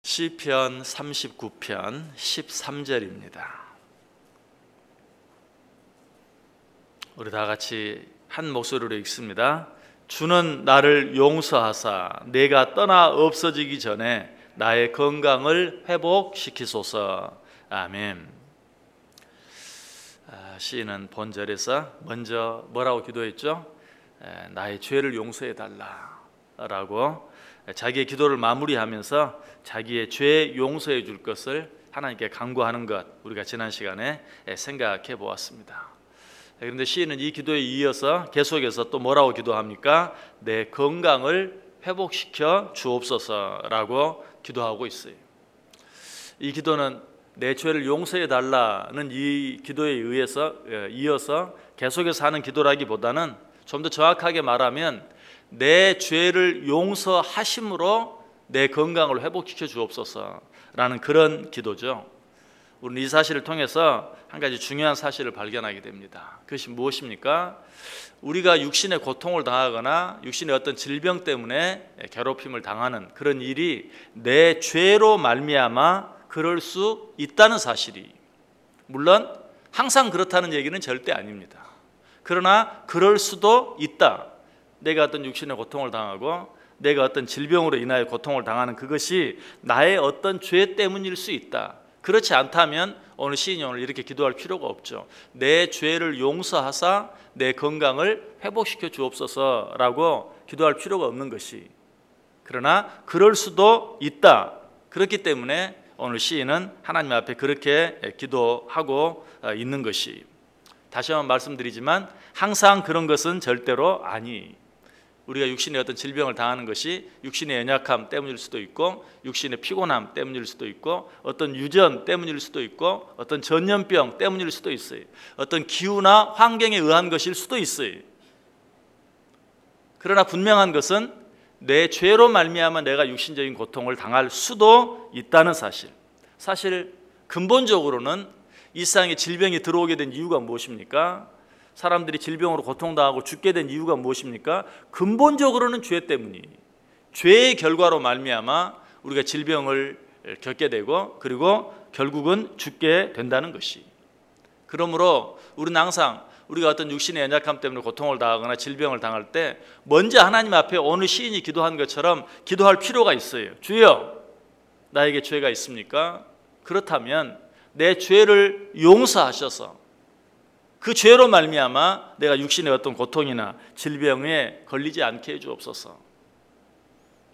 시편 39편 13절입니다. 우리 다 같이 한 목소리로 읽습니다. 주는 나를 용서하사 내가 떠나 없어지기 전에 나의 건강을 회복시키소서. 아멘. 시인은 본절에서 먼저 뭐라고 기도했죠? 나의 죄를 용서해 달라라고 자기의 기도를 마무리하면서 자기의 죄 용서해 줄 것을 하나님께 간구하는 것, 우리가 지난 시간에 생각해 보았습니다. 그런데 시인은 이 기도에 이어서 계속해서 또 뭐라고 기도합니까? 내 건강을 회복시켜 주옵소서라고 기도하고 있어요. 이 기도는 내 죄를 용서해 달라는 이 기도에 의해서 이어서 계속해서 하는 기도라기보다는 좀 더 정확하게 말하면 내 죄를 용서하심으로 내 건강을 회복시켜 주옵소서라는 그런 기도죠. 우리는 이 사실을 통해서 한 가지 중요한 사실을 발견하게 됩니다. 그것이 무엇입니까? 우리가 육신의 고통을 당하거나 육신의 어떤 질병 때문에 괴롭힘을 당하는 그런 일이 내 죄로 말미암아 그럴 수 있다는 사실이, 물론 항상 그렇다는 얘기는 절대 아닙니다. 그러나 그럴 수도 있다. 내가 어떤 육신의 고통을 당하고 내가 어떤 질병으로 인하여 고통을 당하는 그것이 나의 어떤 죄 때문일 수 있다. 그렇지 않다면 오늘 시인이 오늘 이렇게 기도할 필요가 없죠. 내 죄를 용서하사 내 건강을 회복시켜 주옵소서라고 기도할 필요가 없는 것이, 그러나 그럴 수도 있다. 그렇기 때문에 오늘 시인은 하나님 앞에 그렇게 기도하고 있는 것이, 다시 한번 말씀드리지만 항상 그런 것은 절대로 아니. 우리가 육신의 어떤 질병을 당하는 것이 육신의 연약함 때문일 수도 있고 육신의 피곤함 때문일 수도 있고 어떤 유전 때문일 수도 있고 어떤 전염병 때문일 수도 있어요. 어떤 기후나 환경에 의한 것일 수도 있어요. 그러나 분명한 것은 내 죄로 말미암아 내가 육신적인 고통을 당할 수도 있다는 사실. 사실 근본적으로는 이 세상에 질병이 들어오게 된 이유가 무엇입니까? 사람들이 질병으로 고통당하고 죽게 된 이유가 무엇입니까? 근본적으로는 죄 때문이, 죄의 결과로 말미암아 우리가 질병을 겪게 되고 그리고 결국은 죽게 된다는 것이. 그러므로 우리는 항상 우리가 어떤 육신의 연약함 때문에 고통을 당하거나 질병을 당할 때 먼저 하나님 앞에 오늘 시인이 기도한 것처럼 기도할 필요가 있어요. 주여, 나에게 죄가 있습니까? 그렇다면 내 죄를 용서하셔서 그 죄로 말미암아 내가 육신의 어떤 고통이나 질병에 걸리지 않게 해주옵소서.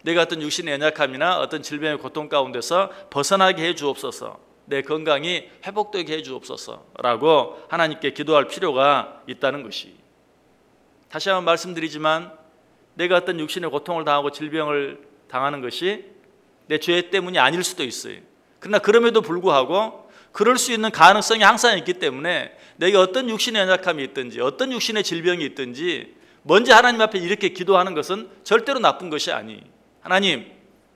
내가 어떤 육신의 연약함이나 어떤 질병의 고통 가운데서 벗어나게 해주옵소서. 내 건강이 회복되게 해주옵소서라고 하나님께 기도할 필요가 있다는 것이. 다시 한번 말씀드리지만 내가 어떤 육신의 고통을 당하고 질병을 당하는 것이 내 죄 때문이 아닐 수도 있어요. 그러나 그럼에도 불구하고 그럴 수 있는 가능성이 항상 있기 때문에 내가 어떤 육신의 연약함이 있든지 어떤 육신의 질병이 있든지 먼저 하나님 앞에 이렇게 기도하는 것은 절대로 나쁜 것이 아니. 하나님,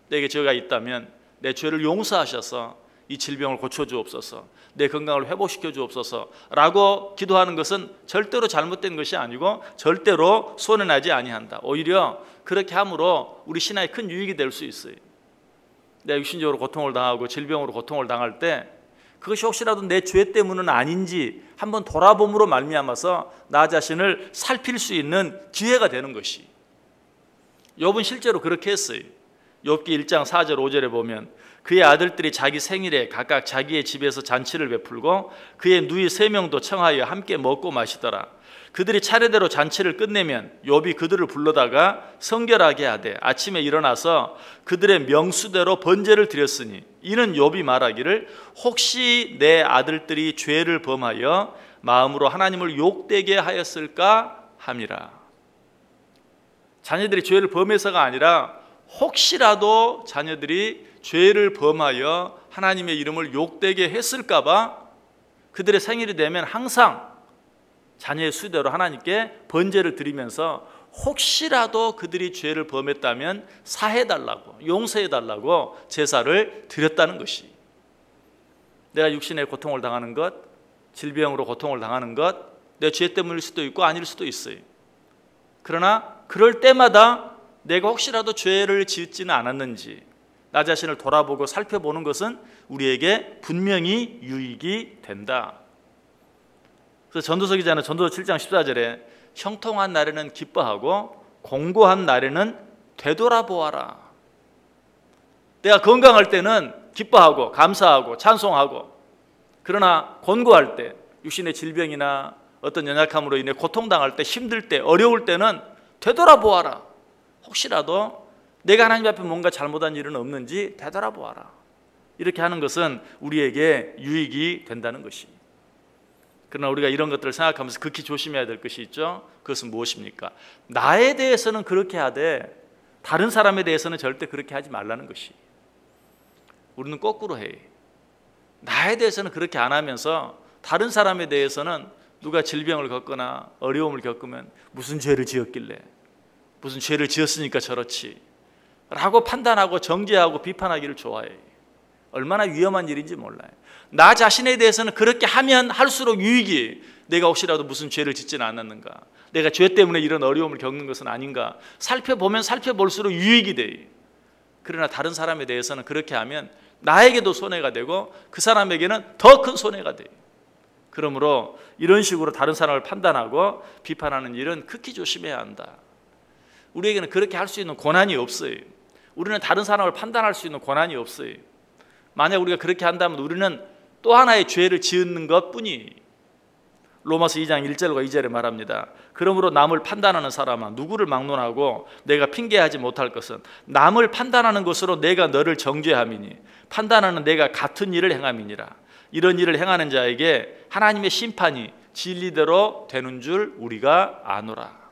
내게 죄가 있다면 내 죄를 용서하셔서 이 질병을 고쳐주옵소서, 내 건강을 회복시켜 주옵소서라고 기도하는 것은 절대로 잘못된 것이 아니고 절대로 손해나지 아니한다. 오히려 그렇게 함으로 우리 신앙에 큰 유익이 될 수 있어요. 내가 육신적으로 고통을 당하고 질병으로 고통을 당할 때 그것이 혹시라도 내 죄 때문은 아닌지 한번 돌아봄으로 말미암아서 나 자신을 살필 수 있는 기회가 되는 것이. 욥은 실제로 그렇게 했어요. 욥기 1장 4절 5절에 보면 그의 아들들이 자기 생일에 각각 자기의 집에서 잔치를 베풀고 그의 누이 3명도 청하여 함께 먹고 마시더라. 그들이 차례대로 잔치를 끝내면 욥이 그들을 불러다가 성결하게 하되 아침에 일어나서 그들의 명수대로 번제를 드렸으니 이는 욥이 말하기를 혹시 내 아들들이 죄를 범하여 마음으로 하나님을 욕되게 하였을까 함이라. 자녀들이 죄를 범해서가 아니라 혹시라도 자녀들이 죄를 범하여 하나님의 이름을 욕되게 했을까 봐 그들의 생일이 되면 항상 자녀의 수대로 하나님께 번제를 드리면서 혹시라도 그들이 죄를 범했다면 사해달라고, 용서해달라고 제사를 드렸다는 것이. 내가 육신의 고통을 당하는 것, 질병으로 고통을 당하는 것, 내 죄 때문일 수도 있고 아닐 수도 있어요. 그러나 그럴 때마다 내가 혹시라도 죄를 짓지는 않았는지, 나 자신을 돌아보고 살펴보는 것은 우리에게 분명히 유익이 된다. 그래서 전도서 기자는 전도서 7장 14절에 형통한 날에는 기뻐하고 공고한 날에는 되돌아보아라. 내가 건강할 때는 기뻐하고 감사하고 찬송하고, 그러나 곤고할 때, 육신의 질병이나 어떤 연약함으로 인해 고통당할 때, 힘들 때, 어려울 때는 되돌아보아라. 혹시라도 내가 하나님 앞에 뭔가 잘못한 일은 없는지 되돌아보아라. 이렇게 하는 것은 우리에게 유익이 된다는 것이. 그러나 우리가 이런 것들을 생각하면서 극히 조심해야 될 것이 있죠. 그것은 무엇입니까? 나에 대해서는 그렇게 하되 다른 사람에 대해서는 절대 그렇게 하지 말라는 것이. 우리는 거꾸로 해. 나에 대해서는 그렇게 안 하면서 다른 사람에 대해서는 누가 질병을 겪거나 어려움을 겪으면 무슨 죄를 지었길래, 무슨 죄를 지었으니까 저렇지 라고 판단하고 정죄하고 비판하기를 좋아해. 얼마나 위험한 일인지 몰라요. 나 자신에 대해서는 그렇게 하면 할수록 유익이, 내가 혹시라도 무슨 죄를 짓지는 않았는가, 내가 죄 때문에 이런 어려움을 겪는 것은 아닌가 살펴보면 살펴볼수록 유익이 돼. 그러나 다른 사람에 대해서는 그렇게 하면 나에게도 손해가 되고 그 사람에게는 더 큰 손해가 돼요. 그러므로 이런 식으로 다른 사람을 판단하고 비판하는 일은 극히 조심해야 한다. 우리에게는 그렇게 할 수 있는 권한이 없어요. 우리는 다른 사람을 판단할 수 있는 권한이 없어요. 만약 우리가 그렇게 한다면 우리는 또 하나의 죄를 지은 것뿐이. 로마서 2장 1절과 2절에 말합니다. 그러므로 남을 판단하는 사람아, 누구를 막론하고 내가 핑계하지 못할 것은 남을 판단하는 것으로 내가 너를 정죄함이니 판단하는 내가 같은 일을 행함이니라. 이런 일을 행하는 자에게 하나님의 심판이 진리대로 되는 줄 우리가 아노라.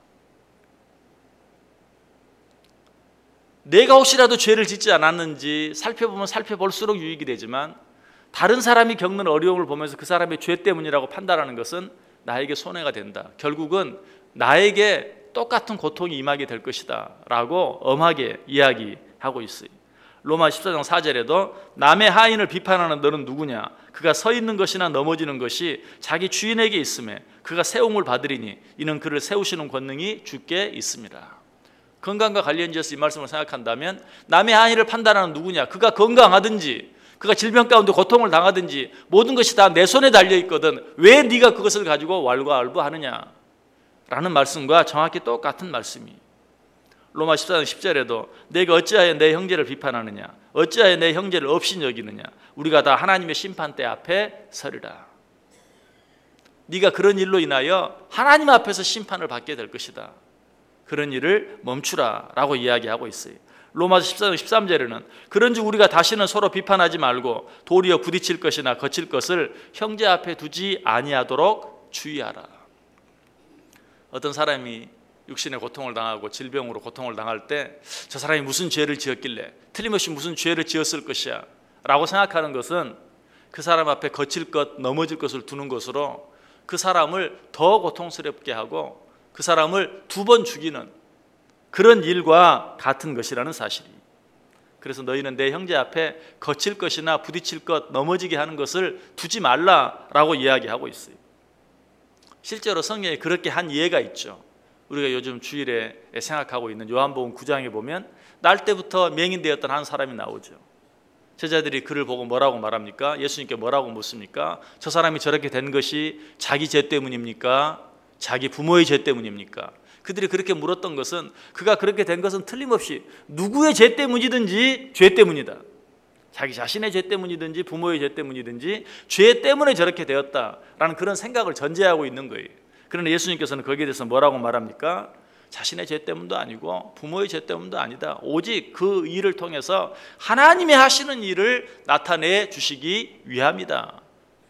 내가 혹시라도 죄를 짓지 않았는지 살펴보면 살펴볼수록 유익이 되지만, 다른 사람이 겪는 어려움을 보면서 그 사람의 죄 때문이라고 판단하는 것은 나에게 손해가 된다. 결국은 나에게 똑같은 고통이 임하게 될 것이다 라고 엄하게 이야기하고 있어요. 로마 14장 4절에도 남의 하인을 비판하는 너는 누구냐? 그가 서 있는 것이나 넘어지는 것이 자기 주인에게 있음에 그가 세움을 받으리니 이는 그를 세우시는 권능이 주께 있습니다. 건강과 관련지어서 이 말씀을 생각한다면, 남의 하인을 판단하는 누구냐? 그가 건강하든지 그가 질병 가운데 고통을 당하든지 모든 것이 다 내 손에 달려있거든 왜 네가 그것을 가지고 왈가왈부하느냐 라는 말씀과 정확히 똑같은 말씀이. 로마 14장 10절에도 내가 어찌하여 내 형제를 비판하느냐, 어찌하여 내 형제를 없인 여기느냐, 우리가 다 하나님의 심판대 앞에 서리라. 네가 그런 일로 인하여 하나님 앞에서 심판을 받게 될 것이다. 그런 일을 멈추라 라고 이야기하고 있어요. 로마서 14장 13절에는 그런즉 우리가 다시는 서로 비판하지 말고 도리어 부딪힐 것이나 거칠 것을 형제 앞에 두지 아니하도록 주의하라. 어떤 사람이 육신의 고통을 당하고 질병으로 고통을 당할 때 저 사람이 무슨 죄를 지었길래, 틀림없이 무슨 죄를 지었을 것이야 라고 생각하는 것은 그 사람 앞에 거칠 것, 넘어질 것을 두는 것으로 그 사람을 더 고통스럽게 하고 그 사람을 두 번 죽이는 그런 일과 같은 것이라는 사실이. 그래서 너희는 내 형제 앞에 거칠 것이나 부딪힐 것, 넘어지게 하는 것을 두지 말라라고 이야기하고 있어요. 실제로 성경에 그렇게 한 예가 있죠. 우리가 요즘 주일에 생각하고 있는 요한복음 9장에 보면 날 때부터 맹인되었던 한 사람이 나오죠. 제자들이 그를 보고 뭐라고 말합니까? 예수님께 뭐라고 묻습니까? 저 사람이 저렇게 된 것이 자기 죄 때문입니까? 자기 부모의 죄 때문입니까? 그들이 그렇게 물었던 것은 그가 그렇게 된 것은 틀림없이 누구의 죄 때문이든지 죄 때문이다. 자기 자신의 죄 때문이든지 부모의 죄 때문이든지 죄 때문에 저렇게 되었다라는 그런 생각을 전제하고 있는 거예요. 그러나 예수님께서는 거기에 대해서 뭐라고 말합니까? 자신의 죄 때문도 아니고 부모의 죄 때문도 아니다. 오직 그 일을 통해서 하나님이 하시는 일을 나타내 주시기 위함이다.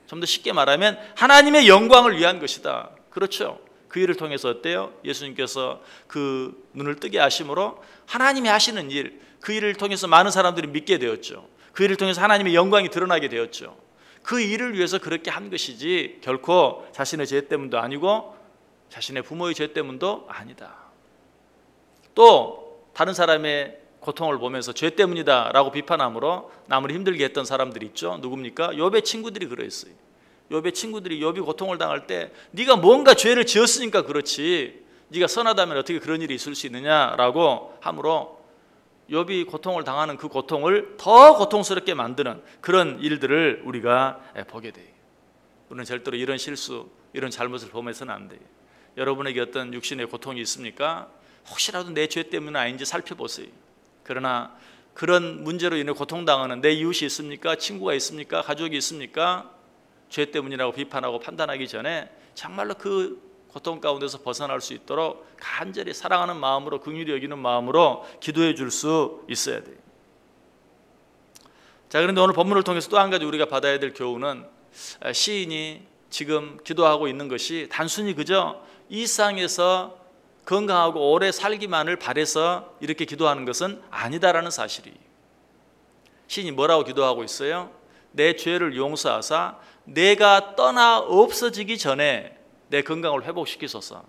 좀 더 쉽게 말하면 하나님의 영광을 위한 것이다. 그렇죠? 그 일을 통해서 어때요? 예수님께서 그 눈을 뜨게 하심으로 하나님이 하시는 일, 그 일을 통해서 많은 사람들이 믿게 되었죠. 그 일을 통해서 하나님의 영광이 드러나게 되었죠. 그 일을 위해서 그렇게 한 것이지 결코 자신의 죄 때문도 아니고 자신의 부모의 죄 때문도 아니다. 또 다른 사람의 고통을 보면서 죄 때문이다 라고 비판함으로 남을 힘들게 했던 사람들이 있죠. 누굽니까? 욥의 친구들이 그랬어요. 욥의 친구들이 욥이 고통을 당할 때 네가 뭔가 죄를 지었으니까 그렇지 네가 선하다면 어떻게 그런 일이 있을 수 있느냐라고 하므로 욥이 고통을 당하는 그 고통을 더 고통스럽게 만드는 그런 일들을 우리가 보게 돼요. 우리는 절대로 이런 실수, 이런 잘못을 범해서는 안 돼요. 여러분에게 어떤 육신의 고통이 있습니까? 혹시라도 내 죄 때문은 아닌지 살펴보세요. 그러나 그런 문제로 인해 고통당하는 내 이웃이 있습니까? 친구가 있습니까? 가족이 있습니까? 죄 때문이라고 비판하고 판단하기 전에 정말로 그 고통 가운데서 벗어날 수 있도록 간절히 사랑하는 마음으로, 긍휼히 여기는 마음으로 기도해 줄 수 있어야 돼요. 자, 그런데 오늘 본문을 통해서 또 한 가지 우리가 받아야 될 교훈은, 시인이 지금 기도하고 있는 것이 단순히 그저 이 세상에서 건강하고 오래 살기만을 바라서 이렇게 기도하는 것은 아니다라는 사실이. 시인이 뭐라고 기도하고 있어요? 내 죄를 용서하사 내가 떠나 없어지기 전에 내 건강을 회복시키소서.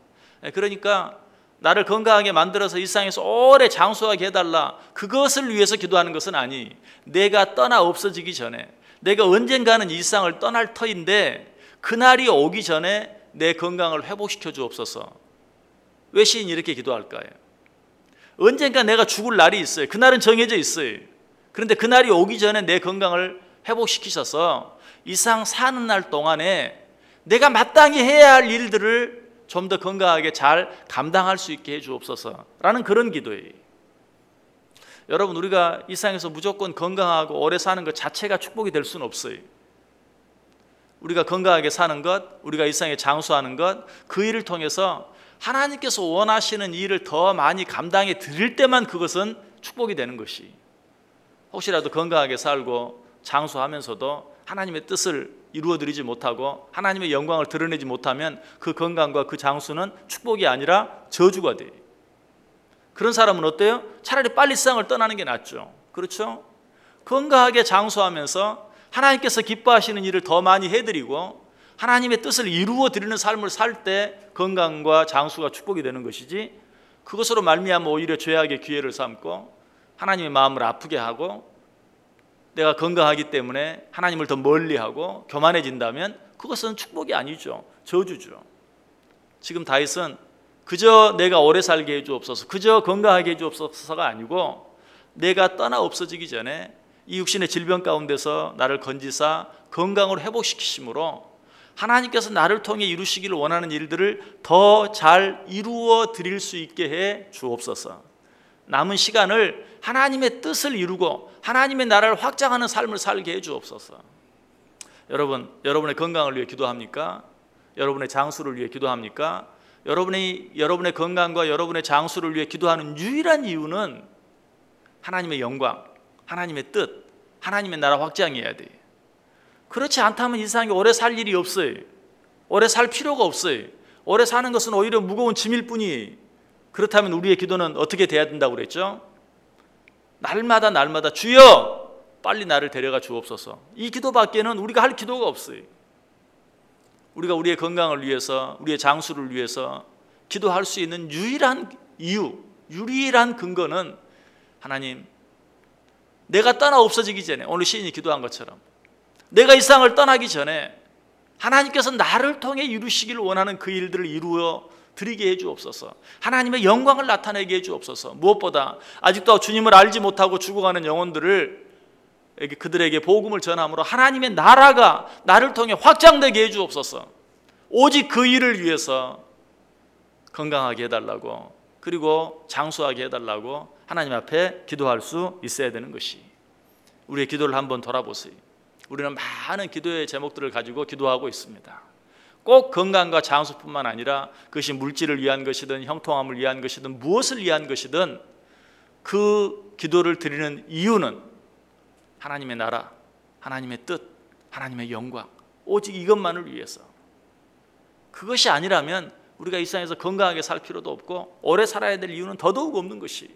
그러니까 나를 건강하게 만들어서 이 세상에서 오래 장수하게 해달라, 그것을 위해서 기도하는 것은 아니, 내가 떠나 없어지기 전에, 내가 언젠가는 이 세상을 떠날 터인데 그날이 오기 전에 내 건강을 회복시켜 주옵소서. 왜 시인이 이렇게 기도할까요? 언젠가 내가 죽을 날이 있어요. 그날은 정해져 있어요. 그런데 그날이 오기 전에 내 건강을 회복시키셔서 이 세상 사는 날 동안에 내가 마땅히 해야 할 일들을 좀 더 건강하게 잘 감당할 수 있게 해 주옵소서라는 그런 기도예요. 여러분, 우리가 이 세상에서 무조건 건강하고 오래 사는 것 자체가 축복이 될 수는 없어요. 우리가 건강하게 사는 것, 우리가 이 세상에 장수하는 것, 그 일을 통해서 하나님께서 원하시는 일을 더 많이 감당해 드릴 때만 그것은 축복이 되는 것이, 혹시라도 건강하게 살고 장수하면서도 하나님의 뜻을 이루어드리지 못하고 하나님의 영광을 드러내지 못하면 그 건강과 그 장수는 축복이 아니라 저주가 돼요. 그런 사람은 어때요? 차라리 빨리 세상을 떠나는 게 낫죠. 그렇죠? 건강하게 장수하면서 하나님께서 기뻐하시는 일을 더 많이 해드리고 하나님의 뜻을 이루어드리는 삶을 살 때 건강과 장수가 축복이 되는 것이지, 그것으로 말미암아 오히려 죄악의 기회를 삼고 하나님의 마음을 아프게 하고 내가 건강하기 때문에 하나님을 더 멀리하고 교만해진다면 그것은 축복이 아니죠. 저주죠. 지금 다윗은 그저 내가 오래 살게 해주옵소서, 그저 건강하게 해주옵소서가 아니고 내가 떠나 없어지기 전에 이 육신의 질병 가운데서 나를 건지사 건강으로 회복시키심으로 하나님께서 나를 통해 이루시기를 원하는 일들을 더 잘 이루어 드릴 수 있게 해 주옵소서. 남은 시간을 하나님의 뜻을 이루고 하나님의 나라를 확장하는 삶을 살게 해 주옵소서. 여러분, 여러분의 건강을 위해 기도합니까? 여러분의 장수를 위해 기도합니까? 여러분의 건강과 여러분의 장수를 위해 기도하는 유일한 이유는 하나님의 영광, 하나님의 뜻, 하나님의 나라 확장해야 돼요. 그렇지 않다면 이 세상에 오래 살 일이 없어요. 오래 살 필요가 없어요. 오래 사는 것은 오히려 무거운 짐일 뿐이에요. 그렇다면 우리의 기도는 어떻게 돼야 된다고 그랬죠? 날마다 주여 빨리 나를 데려가 주옵소서. 이 기도밖에는 우리가 할 기도가 없어요. 우리가 우리의 건강을 위해서, 우리의 장수를 위해서 기도할 수 있는 유일한 이유, 유일한 근거는 하나님, 내가 떠나 없어지기 전에, 오늘 시인이 기도한 것처럼 내가 이 세상을 떠나기 전에 하나님께서 나를 통해 이루시기를 원하는 그 일들을 이루어 드리게 해 주옵소서. 하나님의 영광을 나타내게 해 주옵소서. 무엇보다 아직도 주님을 알지 못하고 죽어가는 영혼들을 그들에게 복음을 전함으로 하나님의 나라가 나를 통해 확장되게 해 주옵소서. 오직 그 일을 위해서 건강하게 해달라고, 그리고 장수하게 해달라고 하나님 앞에 기도할 수 있어야 되는 것이, 우리의 기도를 한번 돌아보세요. 우리는 많은 기도의 제목들을 가지고 기도하고 있습니다. 꼭 건강과 장수뿐만 아니라 그것이 물질을 위한 것이든 형통함을 위한 것이든 무엇을 위한 것이든 그 기도를 드리는 이유는 하나님의 나라, 하나님의 뜻, 하나님의 영광, 오직 이것만을 위해서. 그것이 아니라면 우리가 이 세상에서 건강하게 살 필요도 없고 오래 살아야 될 이유는 더더욱 없는 것이.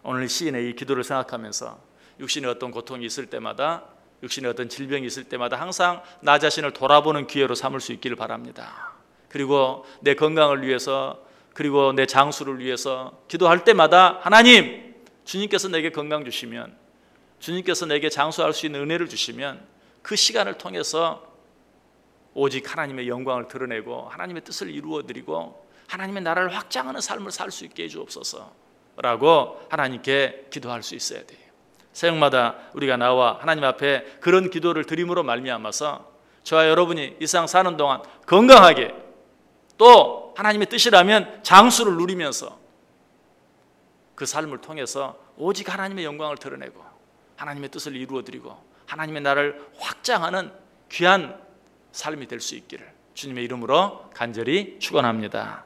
오늘 시인의 이 기도를 생각하면서 육신의 어떤 고통이 있을 때마다, 육신의 어떤 질병이 있을 때마다 항상 나 자신을 돌아보는 기회로 삼을 수 있기를 바랍니다. 그리고 내 건강을 위해서, 그리고 내 장수를 위해서 기도할 때마다 하나님, 주님께서 내게 건강 주시면, 주님께서 내게 장수할 수 있는 은혜를 주시면 그 시간을 통해서 오직 하나님의 영광을 드러내고 하나님의 뜻을 이루어드리고 하나님의 나라를 확장하는 삶을 살 수 있게 해 주옵소서. 라고 하나님께 기도할 수 있어야 돼요. 새벽마다 우리가 나와 하나님 앞에 그런 기도를 드림으로 말미암아서 저와 여러분이 이 세상 사는 동안 건강하게, 또 하나님의 뜻이라면 장수를 누리면서 그 삶을 통해서 오직 하나님의 영광을 드러내고 하나님의 뜻을 이루어드리고 하나님의 나라를 확장하는 귀한 삶이 될 수 있기를 주님의 이름으로 간절히 축원합니다.